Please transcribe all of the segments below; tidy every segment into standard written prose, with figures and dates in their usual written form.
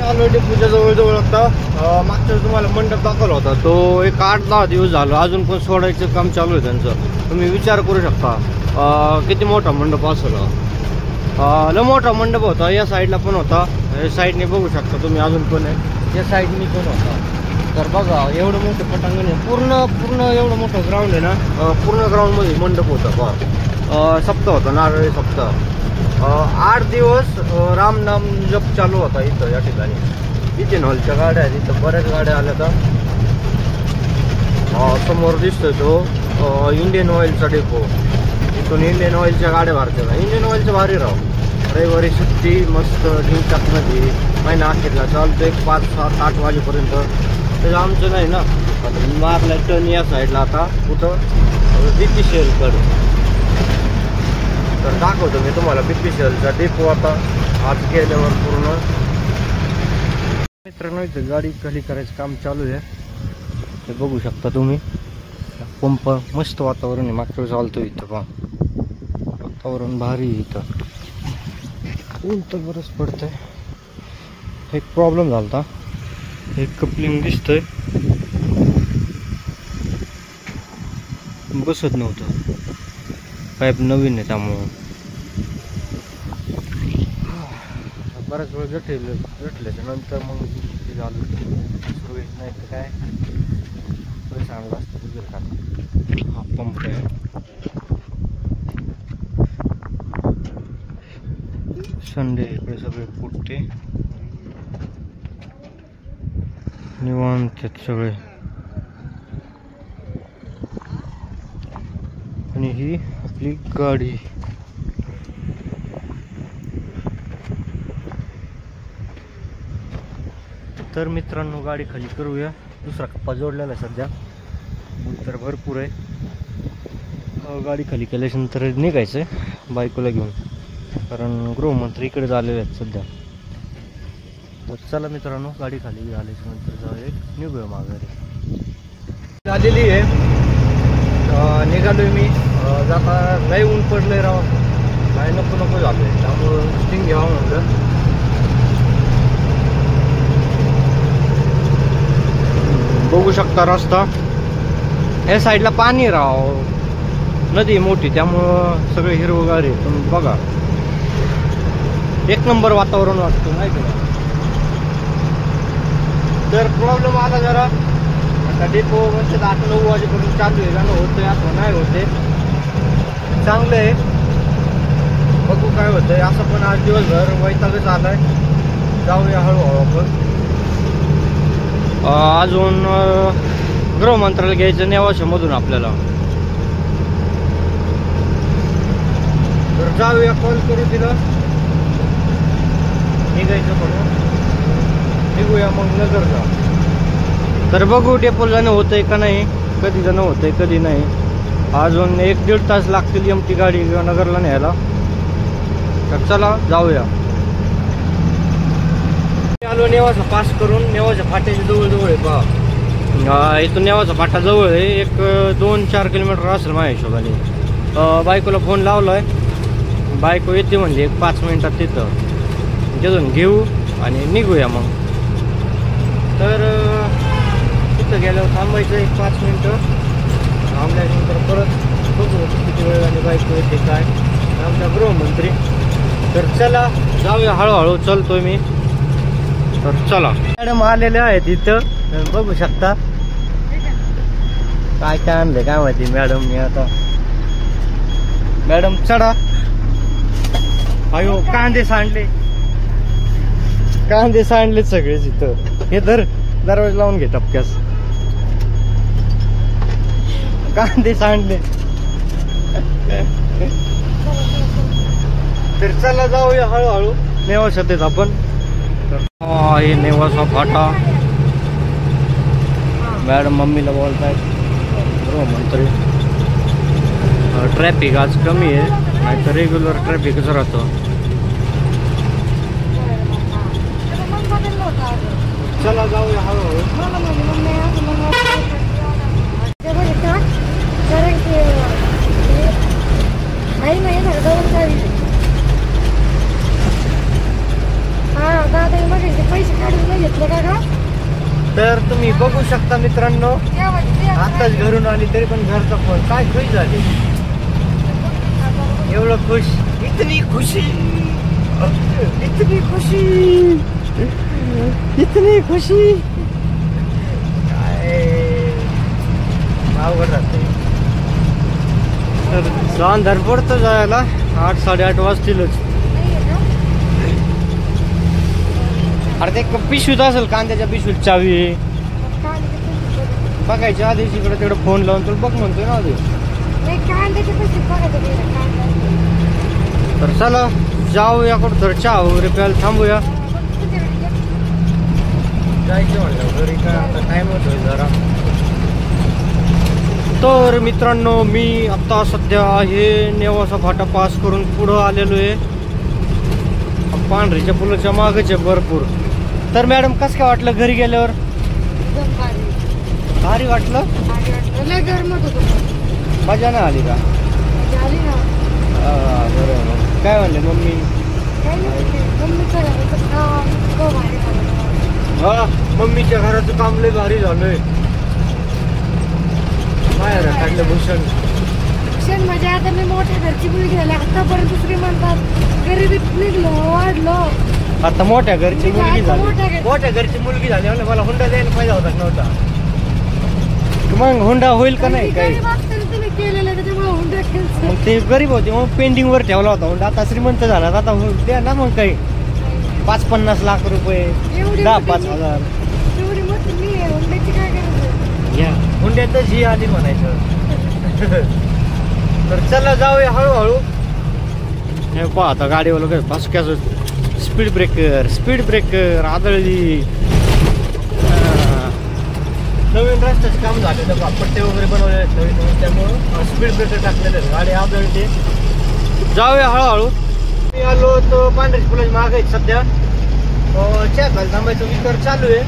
चालू डेपोच्या जवळ आता मागच्या तुम्हाला मंडप दाखवला होता तो एक 8-10 दिवस झालं, अजून पण सोडायचं काम चालू आहे त्यांचं. तुम्ही विचार करू शकता किती मोठा मंडप असेल. लय मोठा मंडप होता. या साईडला पण होता, या साईडने बघू शकता तुम्ही, अजून पण आहे या साईडने पण होता. तर बघा एवढं मोठं पटांगण आहे, पूर्ण एवढं मोठं ग्राउंड आहे ना. पूर्ण ग्राउंडमध्ये मंडप होता. बा सप्ताह होता, नारळी सप्ताह. 8 दिवस रामनाम जप चालू होता इथं या ठिकाणी. इथे हॉलच्या गाड्या आहेत, इथं बऱ्याच गाड्या आल्या. तर समोर दिसतोय तो इंडियन ऑइलचा डेपो. इथून इंडियन ऑइलच्या गाड्या भरतात. इंडियन ऑइलचं भारी राव. रविवारी सुट्टी मस्त मध्ये महिना अखेरला चालतो एक 5, 7, 8 वाजेपर्यंत. त्याचं आमचं नाही ना. मारला टर्न या साईडला आता कुठं बीपीसीएलकडे. तर दाखवतो मी तुम्हाला बीपीसीएलचा डेपो आता आज गेल्यावर पूर्ण. मित्रांनो इथं गाडी खाली करायचं काम चालू आहे, ते बघू शकता तुम्ही. पंप मस्त वातावरण आहे, मागच्या वेळेस चालतो इथं. पहा वातावरण भारी आहे इथं. ऊन तर बरंच पडतंय. एक प्रॉब्लेम झाला होता, एक कपलिंग दिसतंय बसत नव्हतं. पाईप नवीन आहे त्यामुळं बराच वेळ जटल्याच्या नंतर मग ते झालं सुरळीत. नाही तर काय चांगलं असतं तुझं का. हा पंप आहे. संडे इकडे सगळे पुट्टे निवांत सगळे. आणि ही आपली गाडी. तर मित्रांनो गाडी खाली करूया. दुसरा कप्पा जोडलेला आहे सध्या, तर भरपूर आहे. गाडी खाली केल्यानंतर निघायचं आहे बायकोला घेऊन, कारण गृहमंत्री इकडे झालेले आहेत सध्या. तर चला मित्रांनो गाडी खाली झाल्याच्या नंतर जाऊया, निघूया माघारी. झालेली आहे. निघालोय मी. जाता लय ऊन पडलंय राव, काय नको झालंय. त्यामुळं स्टिंग घ्यावं म्हणलं. बघू शकता रस्ता, या साईडला पाणी राव, नदी मोठी, त्यामुळं सगळे हिरवगार आहे. तुम्ही बघा एक नंबर वातावरण वाटतं नाही का. तर प्रॉब्लेम आला जरा. आता डेपो म्हणजे 8-9 वाजेपर्यंत चालू आहे. गाणं होतंय असं नाही होते, चांगलं आहे. बघू काय होतंय. असं पण आज दिवसभर वैतागच आलाय. जाऊया हळूहळू आपण. अजून गृहमंत्र्याला घ्यायचं नेवाशामधून आपल्याला. तर जाऊया, कॉल करू तिला, निघायचं म्हणून. निघूया मग नगरला. तर बघू डेपोला जाणं होतंय का नाही, कधी जाणं होतंय कधी नाही. अजून 1-1.5 तास लागतील एमटी गाडी नगरला न्यायला. तर चला जाऊया. आलो नेवासा पास करून. नेवासा फाट्याच्या जवळ आहे पहा. इथून नेवासा फाटा जवळ आहे, एक 2-4 किलोमीटर असेल माझ्या हिशोबाने. बायकोला फोन लावलाय, बायको येते म्हणजे एक 5 मिनिटात तिथं. तिथून घेऊ आणि निघूया मग. तर तिथं गेल्यावर थांबायचं एक 5 मिनिटं. थांबल्यानंतर परत बघू किती वेळ आणि बायको येते काय. आमचा गृहमंत्री. तर चला जाऊया हळूहळू, चलतोय मी. तर चला. मॅडम आलेले आहेत इथं, बघू शकता. काय आणलंय काय माहिती मॅडम. मी आता मॅडम चढा. अयो कांदे सांडले सगळेच इथं. हे दरवाजा लावून घे टपक्यास. कांदे सांडले. तर चला जाऊया हळूहळू. नेवाशात आहेत आपण. हे नेवासा फाटा. मॅडम मम्मीला बोलतायत गृहमंत्री. ट्रॅफिक आज कमी आहे, नाही तर रेग्युलर ट्रॅफिकच राहतं. चला जाऊया हळूहळू. पैसे काढून तर तुम्ही बघू शकता मित्रांनो, आताच घरून आली तरी पण घरचा फोन काय खुश झाली, एवढं खुश, इतनी खुशी, इतनी खुशी, इतनी खुशी, काय अवघड राहते. तर अंधार पडतो जायला, 8-8:30 वाजतीलच. अरे ते पिशवीत असेल, कांद्याच्या पिशवीत चावी बघायची आधी, इकडे तिकडे फोन लावून तुला बघ म्हणतोय ना आधी. तर चला जाऊया कुठं तर चहा वगैरे प्यायला थांबूया. जायचं म्हणलं घरी, काय आता टाइम होतोय जरा. तर मित्रांनो, मी आता सध्या आहे नेवासा फाटा पास करून पुढं आलेलो आहे. पांढरीच्या पुलाच्या मागच आहे भरपूर. तर मॅडम कसं काय वाटलं घरी गेल्यावर? भारी वाटलं. मजा नाही आली का? बरोबर. काय म्हणले मम्मी? हा, मम्मीच्या घराचं काम लय भारी झालंय. बाहेर काढलं भूषण. म्हणजे आता मी मोठ्या घरची मुलगी झाली, आतापर्यंत श्रीमंतात गरिबीत निघलो, वाढलो. आता मोठ्या घरची मुलगी झाली, मोठ्या घरची मुलगी झाली म्हणजे मला हुंडा द्यायला पाहिजे होता नव्हता. मग हुंडा होईल का नाही काही? तुम्ही केलेलं त्याच्यामुळे हुंडा खेळतो. मग ते गरीब होते मग पेंडिंग वर ठेवला होता हुंडा. आता श्रीमंत झाला, आता द्या ना मग काही 5-50 लाख रुपये, 10-5 हजार. एवढी मोठी मी आहे, हुंड्याची काय गरज? घ्या हुंड्यातच ही आली म्हणायचं. तर चला जाऊया हळूहळू. हे पहा आता गाडीवाला काय फासक्याच स्पीड ब्रेकर, स्पीड ब्रेकर आदळली. नवीन रस्त्याचं काम झालेलं, पट्टे वगैरे बनवलेले आहेत, त्यामुळं स्पीड ब्रेकर टाकलेले आहेत, गाडी आदळते. जाऊया हळूहळू. मी आलो तो पांढरी पुलाची माग आहेत सध्या. चहा प्यायला थांबायचा विचार चालू आहे.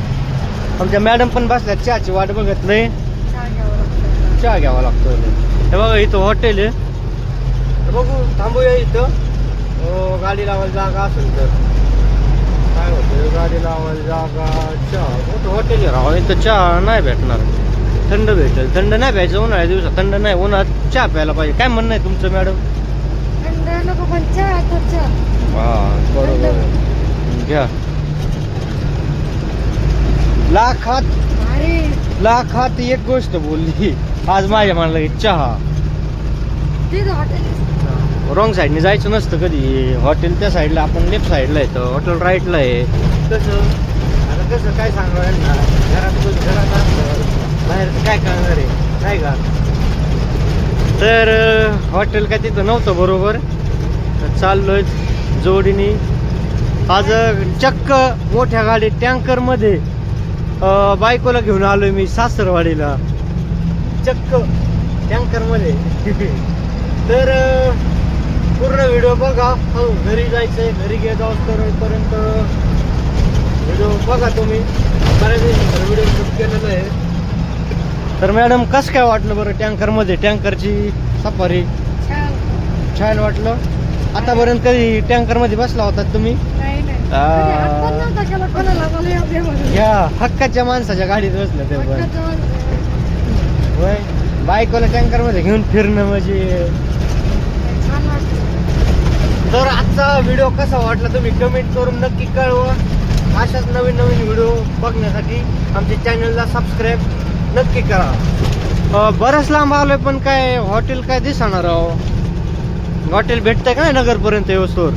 आमच्या मॅडम पण बसल्या, चहाची वाट बघत नाही, चहा घ्यावा लागतो. हे बघा इथं हॉटेल आहे, बघू थांबूया इथं. गाडी लावायला जागा असेल तर काय होतं, गाडी लावायला जागा, चहा, मोठं हॉटेल आहे राव. इथं चहा नाही भेटणार, थंड भेटेल. थंड नाही प्यायचं उन्हाळ्या दिवसात, थंड नाही, उन्हाळ्यात चहा प्यायला पाहिजे. काय म्हणणं आहे तुमचं मॅडम? हा बरोबर, घ्या. लाखात एक गोष्ट बोलली आज माझ्या मनाला, चहा. रॉंग साईडने जायचं नसतं कधी. हॉटेल त्या साईडला, आपण लेफ्ट साईडला येतो, हॉटेल राईटला आहे. कसं आता कसं काय सांगणार यांना, घरात असतं, बाहेर काय करणार आहे काय का. तर हॉटेल काय तिथं नव्हतं बरोबर. तर चाललोय जोडीने आज चक्क मोठ्या गाडीत टँकरमध्ये बायकोला घेऊन आलोय मी सासरवाडीला, चक्क टँकरमध्ये. तर पूर्ण व्हिडिओ बघा. हो घरी जायचंय, घरी जाऊ पर्यंत व्हिडिओ बघा तुम्ही. बऱ्याच व्हिडिओ शूट केलेलं आहे. तर मॅडम कसं काय वाटलं बरं टँकरमध्ये? टँकरची सफारी छान वाटलं. आतापर्यंत कधी टँकरमध्ये बसला होता तुम्ही? या हक्काच्या माणसाच्या गाडीत बसलं ते पण. बायकोला टँकरमध्ये घेऊन फिरणं म्हणजे. तर आजचा व्हिडिओ कसा वाटला तुम्ही कमेंट करून नक्की कळवा. अशाच नवीन व्हिडिओ बघण्यासाठी आमच्या चॅनलला सबस्क्राईब नक्की करा. बरंच लांब आलोय पण काय हॉटेल काय दिसणार आहो. हॉटेल भेटतंय का नाही नगरपर्यंत येऊस्तोवर?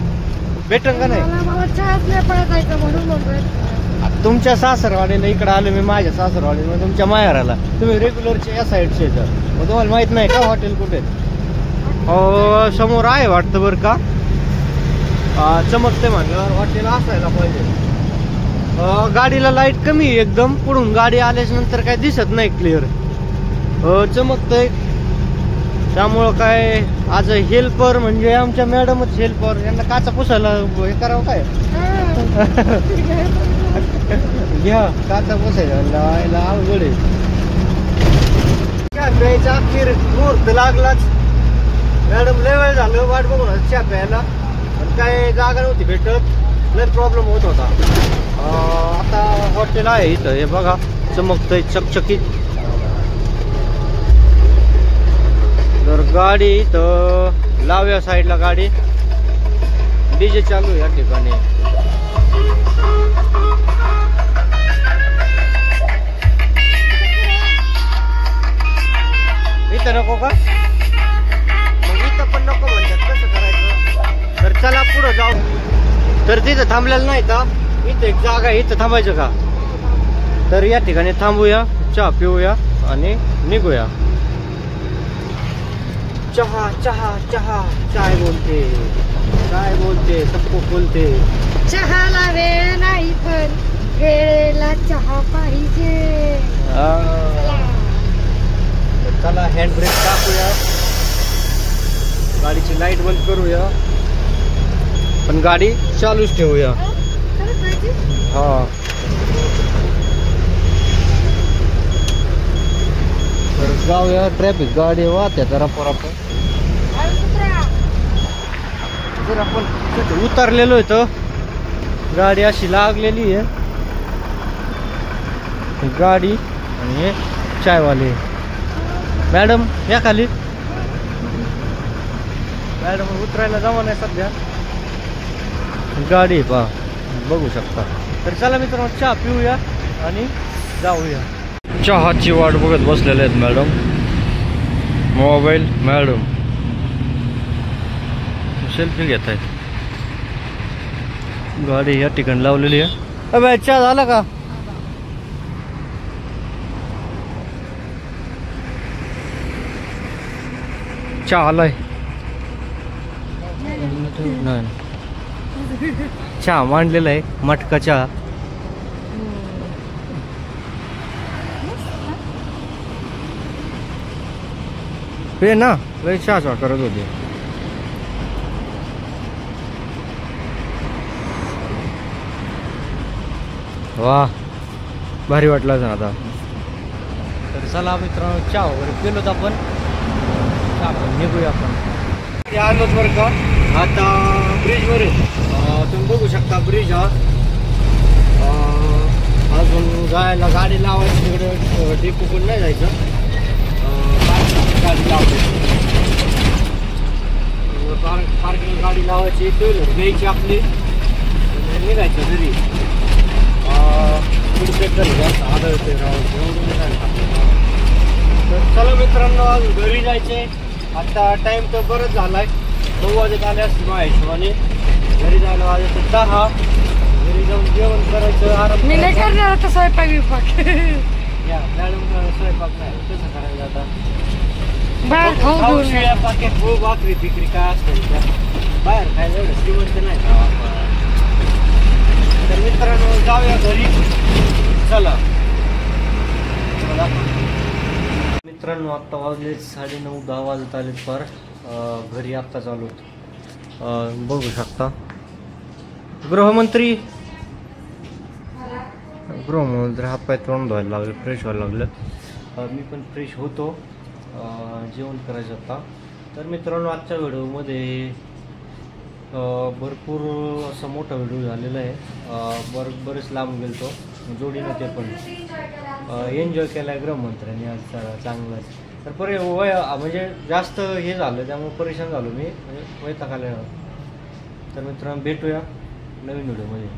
भेटन का नाही? तुमच्या सासरवाडीला इकडे आलो मी, माझ्या सासरवाडीला, तुमच्या माहेराला. तुम्ही रेग्युलरच्या या साईडचे तर मग तुम्हाला माहित नाही का हॉटेल कुठे? समोर आहे वाटतं बरं का. चमकते म्हणल्यावर हॉटेल असायला पाहिजे. गाडीला लाईट कमी एकदम, पुढून गाडी आल्याच्या नंतर काय दिसत नाही क्लिअर, चमकतंय. त्यामुळं काय आज हेल्पर म्हणजे आमच्या मॅडमच हेल्पर, यांना काचा पुसायला हे करावं काय. घ्या काचा पुसायला अवघड आहे. चहा प्यायचा अखेर मुहूर्त लागलाच. मॅडम लय वेळ झालं वाट बघून चहा प्यायला, पण काय जागा नव्हती भेटत, लय प्रॉब्लेम होत होता. आता हॉटेल आहे इथं, हे बघा चमकतंय चकचकीत. तर गाडी तर लाव्या साईडला गाडी डीजे चालू आहे या ठिकाणी. इथं नको का? मग इथं पण नको म्हणतात, कसं करायचं? तर चला पुढं जाऊ. तर तिथं थांबलेलं नाही का? इथं एक जागा आहे, इथं थांबायचं का? तर या ठिकाणी थांबूया, चहा पिऊया आणि निघूया. चहा चहा चहा चाय बोलते, काय बोलते, सबको बोलते. चहाला वेळ नाही पण वेळेला चहा पाहिजे. चला हँड ब्रेक टाकूया, गाडीची लाईट बंद करूया, पण गाडी चालूच ठेवूया. हा तर जाऊया. ट्रॅफिक गाडी वाहत्या जरा आपण जर आपण उतरलेलो आहे, गाडी अशी लागलेली आहे. गाडी आणि हे चायवाले. मॅडम या खाली. मॅडम उतरायला जमा नाही सध्या, गाडी पहा बघू शकता. तर चला मित्रांनो चहा पिऊया आणि जाऊया. चहाची वाट बघत बसलेले आहेत मॅडम. मोबाईल मॅडम सेल्फी घेत आहेत. गाडी या ठिकाणी लावलेली आहे. अबे चहा झाला का? चहा आलाय नाही, चहा मांडलेला आहे, मटका चहा. पे ना लय चहा करत होते. वा भारी वाटला आता. तर चला मित्रांनो चहा वगैरे पिलोत आपण, चहा पण निघूया आपण. ते आलोच बरं का आता ब्रिजवर आहे. तुम्ही बघू शकता ब्रिज हा. अजून जायला गाडी लावायची तिकडे डिपोकडून नाही जायचं, गाडी लावते. पार्किंग गाडी लावायची, टू व्हीलर घ्यायची आपली, निघायचं घरी. आढळते तर चला मित्रांनो आज घरी जायचे. आता टाइम तर बरंच झालाय, 9 वाजत आले असते माझ्या हिशोबाने. घरी जायला वाजायचं 10. घरी जाऊन जेवण करायचं, आराम. मी नाही करणार आता स्वयंपाक विपाक. या मॅडम स्वयंपाक नाही कसं करायचं आता? बाहेर खाऊ घेऊन पाकिट खूप भाकरी बिक्री काय असते बाहेर खायला एवढं श्रीमंत नाही का आपण. तर मित्रांनो जाऊया घरी. चला मित्रांनो आत्ता वाजले 9:30-10 वाजत आलेत फार. घरी आत्ता चालू बघू शकता. गृहमंत्री हातपाय तोंड धुवायला लागले, फ्रेश व्हायला लागलं. मी पण फ्रेश होतो, जेवण करायचं आता. तर मित्रांनो आजच्या व्हिडिओमध्ये भरपूर असा मोठा व्हिडिओ झालेला आहे. बरेच लांब गेलतो जोडीनं, ते पण एन्जॉय केला आहे गृहमंत्र्यांनी आज चांगलाच. तर म्हणजे जास्त हे झालं त्यामुळे परेशान झालो मी, म्हणजे वैताग आला. तर मित्रांनो भेटूया नवीन व्हिडिओमध्ये.